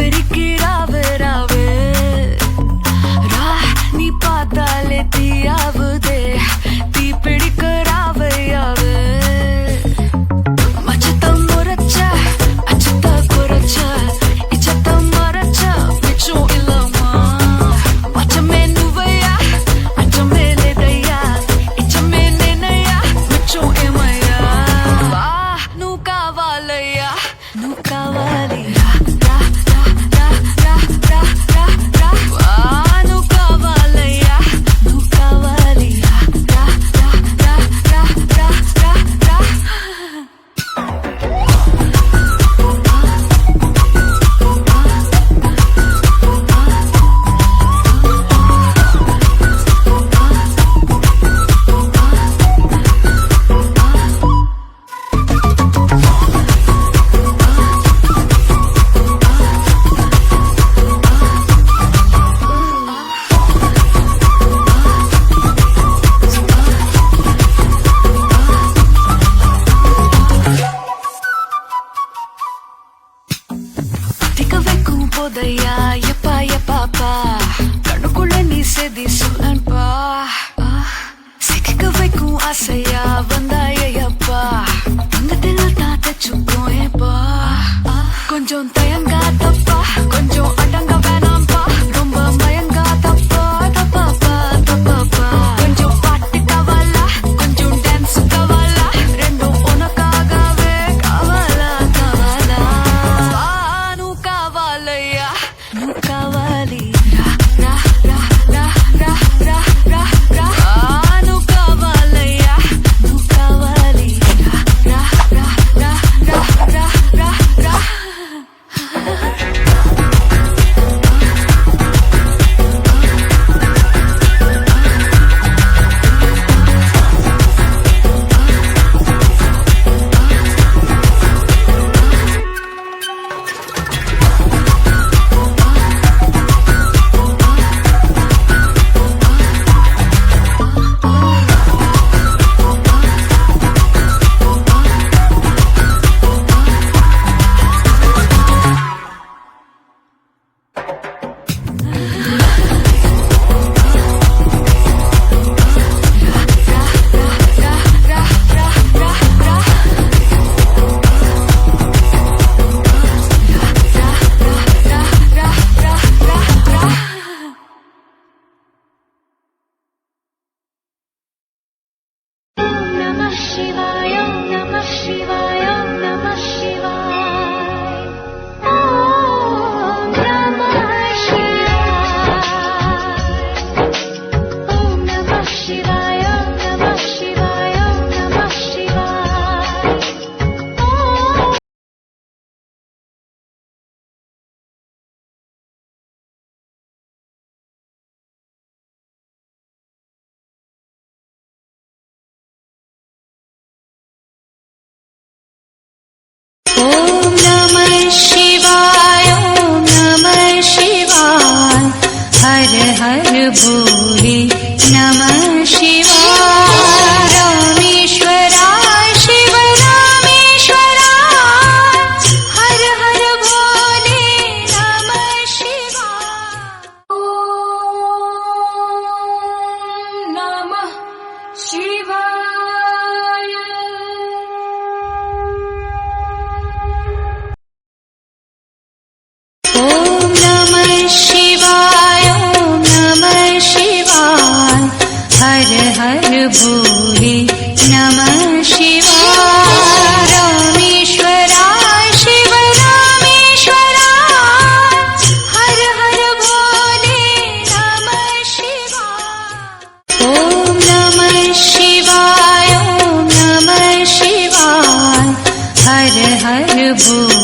ఊపిరికి రావే రావే రా నీ పాతాలే తీయవుదే తీపిడిక రావే యావే మచ్చతం మొరచ్చ అచ్చత కొరచ్చ ఇచ్చతం మరచ్చ పిచ్చు ఇల్లమా మచ్చమే నువ్వయ్యా అచ్చమే లేదయ్యా ఇచ్చమే నేనయ్యా పిచ్చు ఏమయ్యా వా నువ్వు కావాలయ్యా నువ్వు కావాలి Podaya yapa yapa pa kanukule ni se disulan pa sikka vaiku asaya vandaya yapa angathil ta techukoe pa konjam tayanga tappa konjam adanga venam pa romba mayanga tappa tappa pa tappa pa konjam paatti kavala konjam dance kavala rendu onakagave kavala kavala anu kavalaya nu kavali ra ra ra ra ra ra ra ra anu kavalaya nu kavali ra ra ra ra ra ra ra Om Namah Shivaya, Om Namah Shivaya, Har Har Bole Namah Shivaya, Rameshwara Shiv Rameshwara, Har Har Bole Namah Shivaya. Om Namah Shivaya. Om Namah Shivaya, Om Namah Shivaya, Har Har Bole Namah Shivaya, Rameshwara Shiv Rameshwara, Har Har Bole Namah Shivaya. Om Namah Shivaya, Om Namah Shivaya, Har Har Bole